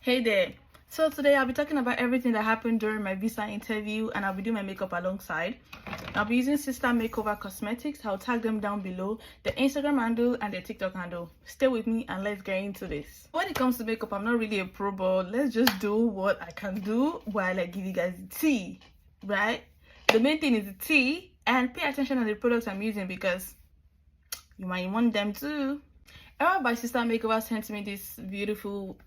Hey there. So today I'll be talking about everything that happened during my visa interview, and I'll be doing my makeup alongside. I'll be using Sister Makeover Cosmetics. I'll tag them down below, the Instagram handle and the TikTok handle. Stay with me and let's get into this. When it comes to makeup, I'm not really a pro, but let's just do what I can do while I give you guys the tea, right? The main thing is the tea, and pay attention to the products I'm using because you might want them too. Era by Sister Makeover sent me this beautiful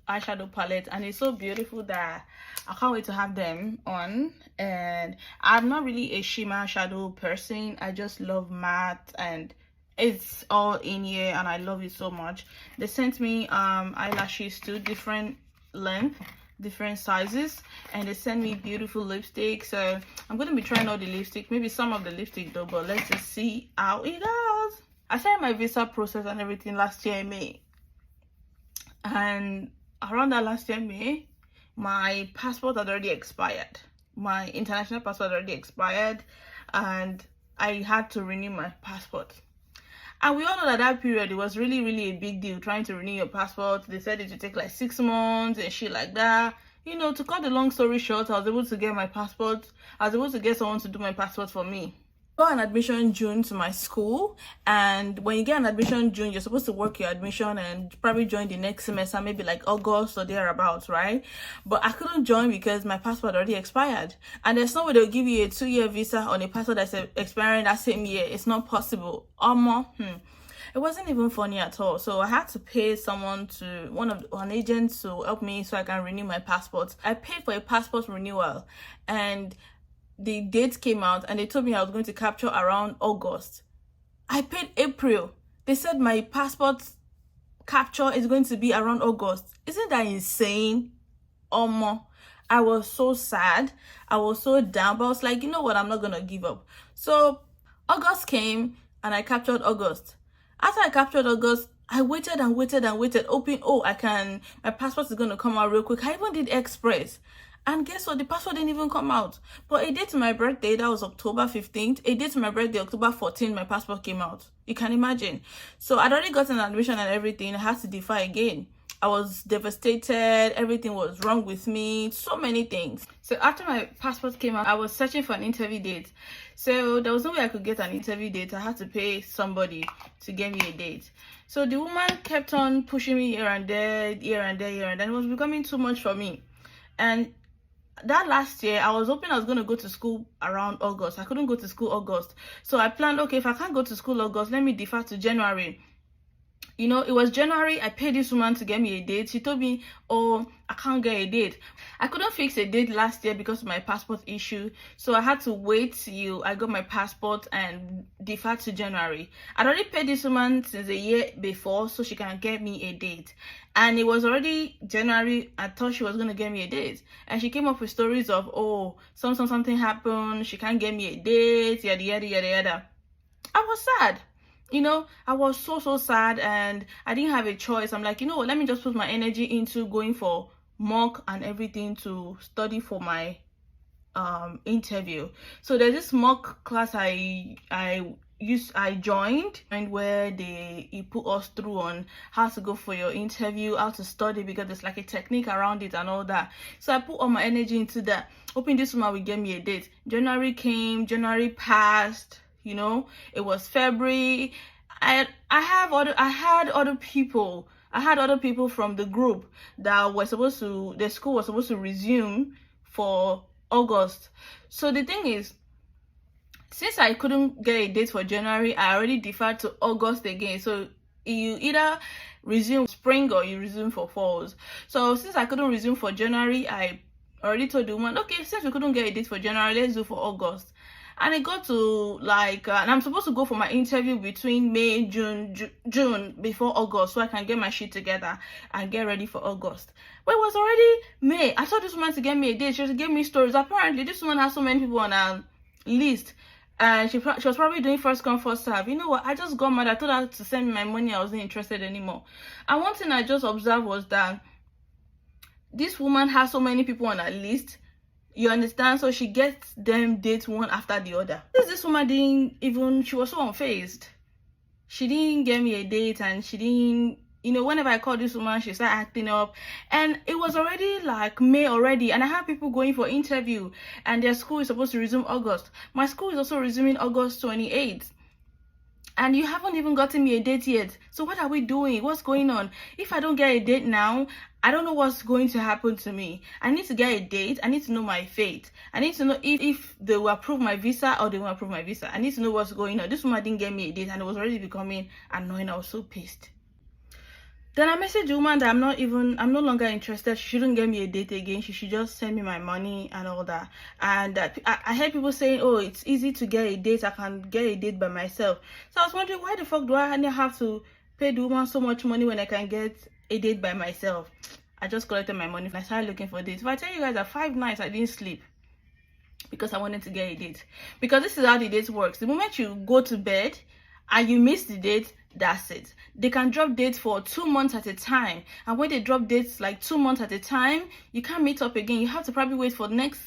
eyeshadow palette, and it's so beautiful that I can't wait to have them on. And I'm not really a shimmer shadow person. I just love matte, and it's all in here and I love it so much. They sent me eyelashes too, different length, different sizes, and they sent me beautiful lipstick. So I'm going to be trying all the lipstick, maybe some of the lipstick though, but let's just see how it goes. I started my visa process and everything last year in May, and around that last year May, my passport had already expired. My international passport already expired, and I had to renew my passport. And we all know that period, it was really a big deal trying to renew your passport. They said it would take like 6 months and shit like that. You know, to cut the long story short, I was able to get my passport. I was able to get someone to do my passport for me. Got an admission in June to my school, and when you get an admission in June, you're supposed to work your admission and probably join the next semester, maybe like August or thereabouts, right? But I couldn't join because my passport already expired, and there's no way they'll give you a 2-year visa on a passport that's expiring that same year. It's not possible. It wasn't even funny at all. So I had to pay someone to an agent to help me so I can renew my passport. I paid for a passport renewal, and the date came out and they told me I was going to capture around August. I paid April. They said my passport capture is going to be around August. Isn't that insane? I was so sad. I was so down, but I was like, you know what? I'm not going to give up. So August came and I captured August. After I captured August, I waited and waited, hoping, my passport is going to come out real quick. I even did Express. And guess what? The passport didn't even come out. But a day to my birthday, that was October 15th. A day to my birthday, October 14th, my passport came out. You can imagine. So I'd already gotten an admission and everything. I had to defy again. I was devastated. Everything was wrong with me. So many things. So after my passport came out, I was searching for an interview date. So there was no way I could get an interview date. I had to pay somebody to get me a date. So the woman kept on pushing me here and there. And it was becoming too much for me. And that last year, I was hoping I was going to go to school around August. I couldn't go to school August. So I planned, okay, if I can't go to school August, let me defer to January. You know, it was January. I paid this woman to get me a date. She told me, oh, I can't get a date. I couldn't fix a date last year because of my passport issue. So I had to wait till I got my passport and defer to January. I'd already paid this woman since a year before so she can get me a date. And it was already January. I thought she was going to get me a date. And she came up with stories of, oh, something happened. She can't get me a date, yada. I was sad. You know, I was so sad, and I didn't have a choice. I'm like, you know what, let me just put my energy into going for mock and everything to study for my interview. So there's this mock class I joined, and where they put us through on how to go for your interview, how to study, because there's like a technique around it and all that. So I put all my energy into that, hoping this woman will get me a date. January came, January passed. You know, it was February. I had other people from the group that were the school was supposed to resume for August. So the thing is, since I couldn't get a date for January, I already deferred to August again. So you either resume spring or you resume for falls. So since I couldn't resume for January, I already told the woman, okay, since we couldn't get a date for January, let's do for August. And it got to like, and I'm supposed to go for my interview between May, June before August, so I can get my shit together and get ready for August. But it was already May. I told this woman to get me a date. She gave me stories. Apparently, this woman has so many people on her list, and she was probably doing first come first serve. You know what? I just got mad. I told her to send me my money. I wasn't interested anymore. And one thing I just observed was that this woman has so many people on her list. You understand? So she gets them dates one after the other. This woman she was so unfazed. She didn't get me a date, and she didn't You know, whenever I call this woman, she start acting up. And it was already like May already, and I have people going for interview, and their school is supposed to resume August. My school is also resuming August 28th. And you haven't even gotten me a date yet. So what are we doing? What's going on? If I don't get a date now, I don't know what's going to happen to me. I need to get a date. I need to know my fate. I need to know if they will approve my visa or they won't approve my visa. I need to know what's going on. This woman didn't get me a date, and it was already becoming annoying. I was so pissed. Then I messaged the woman that I'm no longer interested. She shouldn't get me a date again. She should just send me my money and all that. And I heard people saying, oh, it's easy to get a date. I can get a date by myself. So I was wondering, why the fuck do I have to pay the woman so much money when I can get a date by myself? I just collected my money and I started looking for dates. If I tell you guys that 5 nights I didn't sleep because I wanted to get a date. Because this is how the date works. The moment you go to bed and you miss the date, that's it. They can drop dates for 2 months at a time, and when they drop dates like 2 months at a time, you can't meet up again. You have to probably wait for the next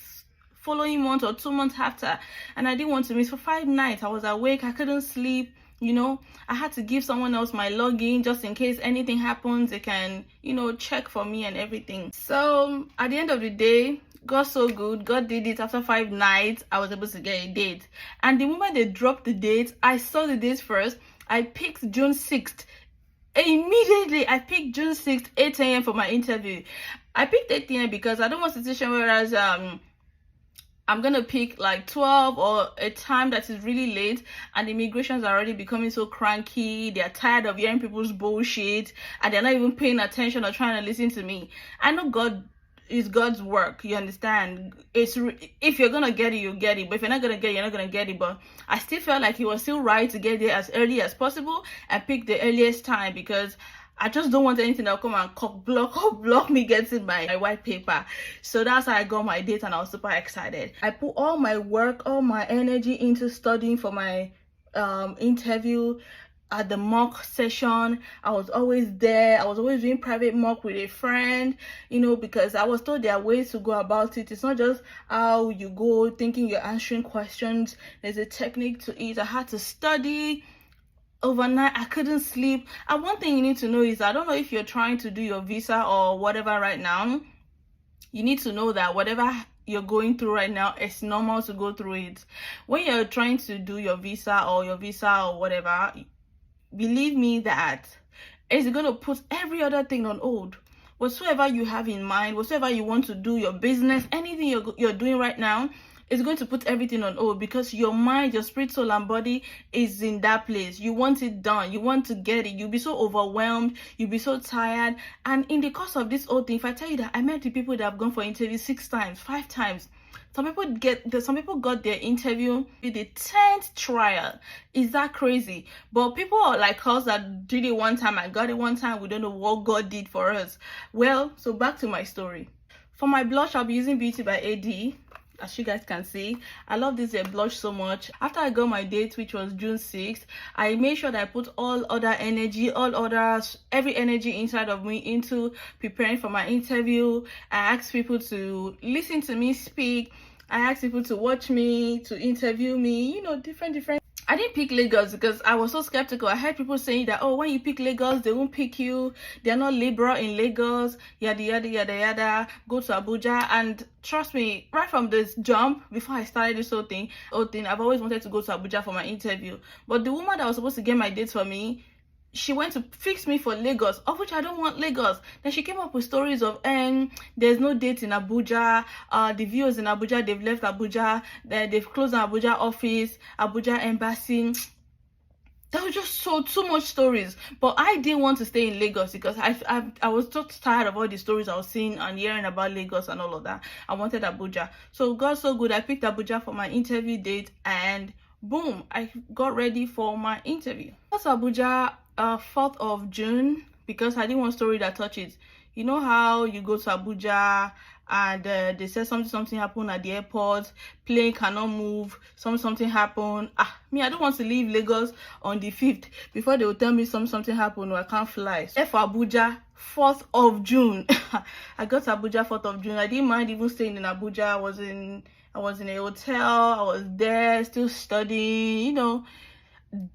following month or 2 months after. And I didn't want to miss. For 5 nights I was awake, I couldn't sleep. You know, I had to give someone else my login just in case anything happens. They can, you know, check for me and everything. So at the end of the day, God so good. God did it. After 5 nights, I was able to get a date. And the moment they dropped the date, I saw the date first. I picked June 6th. Immediately, I picked June 6th, 8 a.m. for my interview. I picked 8 a.m. because I don't want a situation whereas I'm gonna pick like 12 or a time that is really late, and the immigrations are already becoming so cranky. They're tired of hearing people's bullshit, and they're not even paying attention or trying to listen to me. I know God is God's work, you understand? If you're gonna get it, you'll get it, but if you're not gonna get it, you're not gonna get it. But I still felt like it was still right to get there as early as possible and pick the earliest time, because I just don't want anything that'll come and block me getting my white paper. So that's how I got my date, and I was super excited. I put all my work, all my energy into studying for my interview. At the mock session, I was always there. I was always doing private mock with a friend, you know, because I was told there are ways to go about it. It's not just how you go thinking you're answering questions. There's a technique to it. I had to study overnight. I couldn't sleep. And one thing you need to know is, I don't know if you're trying to do your visa or whatever right now, you need to know that whatever you're going through right now, it's normal to go through it. When you're trying to do your visa or whatever, believe me that it's going to put every other thing on hold. Whatsoever you have in mind, whatsoever you want to do, your business, anything you're doing right now, is going to put everything on hold, because your mind, your spirit, soul and body is in that place. You want it done, you want to get it. You'll be so overwhelmed, you'll be so tired. And in the course of this whole thing, if I tell you that I met the people that have gone for interview 6 times, 5 times, some people got their interview in the 10th trial. Is that crazy? But people are like us that did it one time and got it one time. We don't know what God did for us. Well, so back to my story. For my blush, I'll be using Beauty by AD. As you guys can see, I love this blush so much. After I got my date, which was June 6th, I made sure that I put every energy inside of me into preparing for my interview. I asked people to listen to me speak. I asked people to watch me, to interview me, you know, different. I didn't pick Lagos because I was so skeptical. I heard people saying that, oh, when you pick Lagos, they won't pick you. They're not liberal in Lagos, yada, yada, yada, yada. Go to Abuja. And trust me, right from this jump, before I started this whole thing, I've always wanted to go to Abuja for my interview. But the woman that was supposed to get my dates for me, she went to fix me for Lagos, of which I don't want Lagos. Then she came up with stories of, there's no date in Abuja, the viewers in Abuja, they've left Abuja, they've closed an Abuja office, Abuja embassy. That was just too much stories. But I didn't want to stay in Lagos because I was just tired of all the stories I was seeing and hearing about Lagos and all of that. I wanted Abuja. So God so good, I picked Abuja for my interview date, and boom, I got ready for my interview. That's Abuja, 4th of June, because I didn't want story that touches. You know how you go to Abuja and they said something happened at the airport, plane cannot move, something happened. Me, I don't want to leave Lagos on the 5th before they will tell me something happened or I can't fly. So for Abuja, 4th of June. I got to Abuja 4th of June. I didn't mind even staying in Abuja. I was in a hotel. I was there still studying, you know.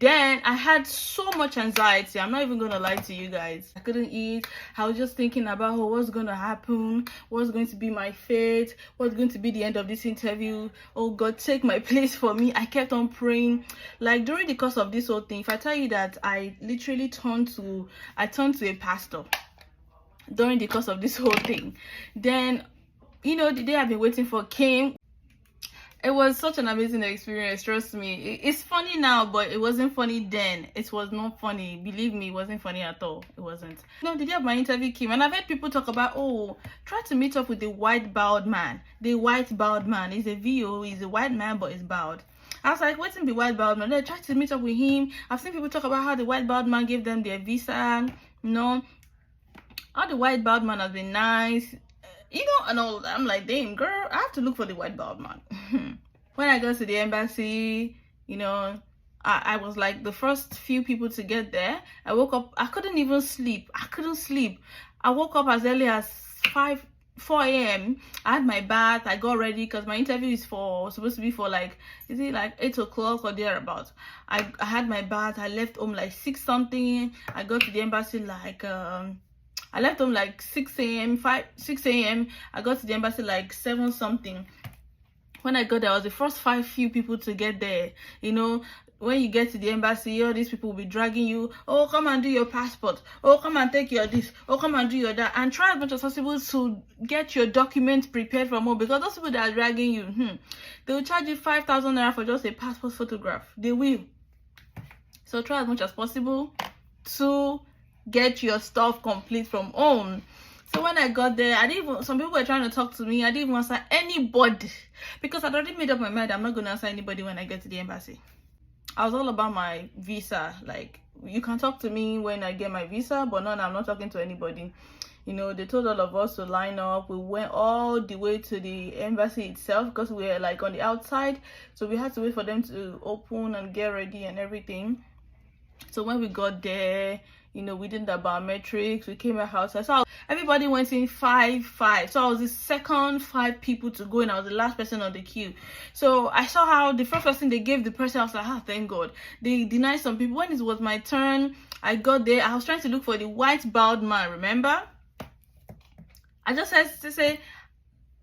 Then I had so much anxiety. I'm not even gonna lie to you guys. I couldn't eat. I was just thinking about, oh, what's gonna happen, what's going to be my fate, what's going to be the end of this interview. Oh God, take my place for me. I kept on praying. Like during the course of this whole thing, if I tell you that I literally turned to a pastor during the course of this whole thing. Then, you know, the day I've been waiting for came. It was such an amazing experience, trust me. It's funny now, but it wasn't funny then. It was not funny. Believe me, it wasn't funny at all. It wasn't. You know, the day of my interview came, and I've heard people talk about, oh, try to meet up with the white-bowed man. The white-bowed man is a VO, he's a white man, but he's bowed. I was like, waiting the white-bowed man. Then I tried to meet up with him. I've seen people talk about how the white-bowed man gave them their visa, you know. How the white-bowed man has been nice. You know, and all that. I'm like, damn, girl, I have to look for the white-bowed man. When I got to the embassy, you know, I was like the first few people to get there. I woke up, I couldn't even sleep. I couldn't sleep. I woke up as early as 4 a.m. I had my bath. I got ready because my interview is supposed to be for like, is it like 8 o'clock or thereabouts? I had my bath. I left home like 6 something. I got to the embassy like I left home like 6 a.m. I got to the embassy like 7 something. When I got there, I was the first few people to get there. You know, when you get to the embassy, all these people will be dragging you. Oh, come and do your passport. Oh, come and take your this. Oh, come and do your that. And try as much as possible to get your documents prepared from home. Because those people that are dragging you, they will charge you 5,000 naira for just a passport photograph. They will. So try as much as possible to get your stuff complete from home. So when I got there, some people were trying to talk to me. I didn't even answer anybody because I'd already made up my mind I'm not going to answer anybody when I get to the embassy. I was all about my visa. Like, you can talk to me when I get my visa, but no, I'm not talking to anybody. You know, they told all of us to line up. We went all the way to the embassy itself because we were like on the outside. So we had to wait for them to open and get ready and everything. So when we got there, you know, we did the biometrics, we came out. So everybody went in 5-5. So I was the second 5 people to go, and I was the last person on the queue. So I saw how the first person they gave the person, I was like, oh, thank God. They denied some people. When it was my turn, I got there. I was trying to look for the white-bowed man, remember? I just had to say,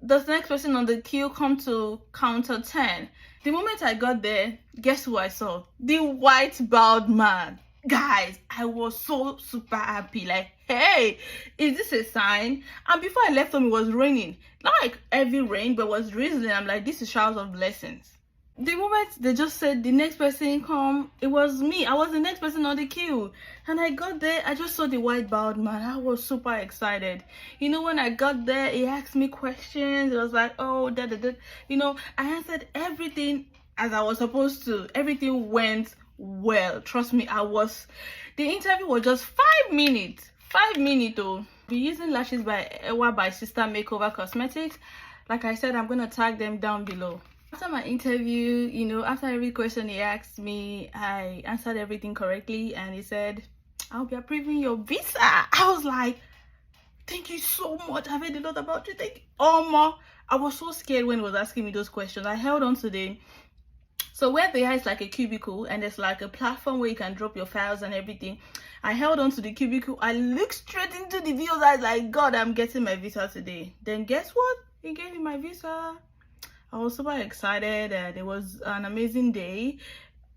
does the next person on the queue come to counter 10? The moment I got there, guess who I saw? The white-bowed man. Guys, I was so super happy. Like, hey, is this a sign? And before I left home, it was raining. Not like heavy rain, but it was drizzling. I'm like, this is showers of blessings. The moment they just said the next person come, it was me. I was the next person on the queue. And I got there, I just saw the white-bowed man. I was super excited. You know, when I got there, he asked me questions. It was like, oh, you know, I answered everything as I was supposed to. Everything went well. Trust me, the interview was just 5 minutes. 5 minutes though. Be using lashes by Ewa by Sister Makeover Cosmetics. Like I said, I'm gonna tag them down below. After my interview, you know, after every question he asked me, I answered everything correctly, and he said, I'll be approving your visa. I was like, thank you so much. I've heard a lot about you. Thank you. I was so scared when he was asking me those questions. I held on to them. So where they are is like a cubicle, and there's like a platform where you can drop your files and everything. I held on to the cubicle. I looked straight into the views. I was like, God, I'm getting my visa today. Then guess what? He gave me my visa. I was super excited, and it was an amazing day,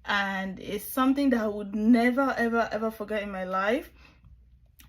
and it's something that I would never ever forget in my life.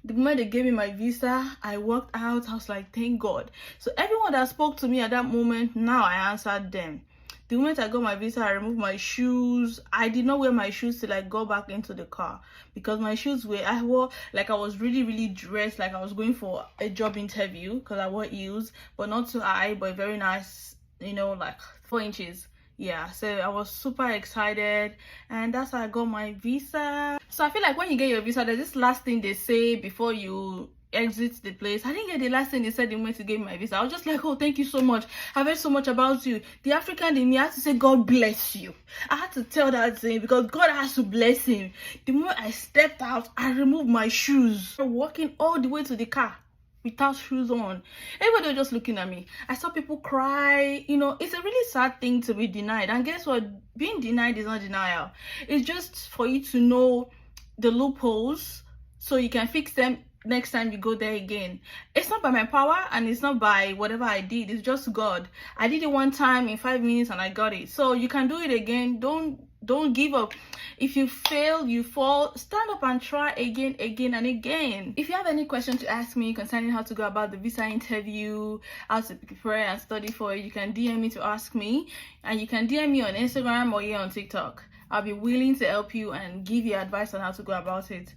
The moment they gave me my visa, I walked out. I was like, thank God. So everyone that spoke to me at that moment, now I answered them. The moment I got my visa, I removed my shoes. I did not wear my shoes till I got back into the car, because my shoes I wore like I was really dressed, like I was going for a job interview, because I wore heels, but not too high, but very nice, you know, like 4 inches. Yeah, so I was super excited, and that's how I got my visa. So I feel like when you get your visa, there's this last thing they say before you exit the place. I didn't get the last thing they said the moment to give me my visa. I was just like, oh, thank you so much. I've heard so much about you. The African in me had to say, God bless you. I had to tell that thing because God has to bless him. The moment I stepped out, I removed my shoes. Walking all the way to the car. without shoes on. Everybody was just looking at me. I saw people cry. You know, it's a really sad thing to be denied. And guess what? Being denied is not denial. It's just for you to know the loopholes so you can fix them next time you go there again. It's not by my power and it's not by whatever I did. It's just God. I did it one time in 5 minutes and I got it. So you can do it again. Don't give up. If you fail, you fall, stand up and try again and again. If you have any questions to ask me concerning how to go about the visa interview, how to prepare and study for it, you can DM me to ask me, and you can DM me on Instagram or here on TikTok. I'll be willing to help you and give you advice on how to go about it.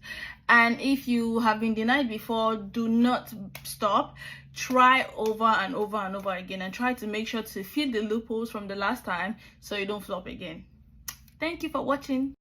And if you have been denied before, do not stop. Try over and over and over again, and try to make sure to fill the loopholes from the last time so you don't flop again. Thank you for watching.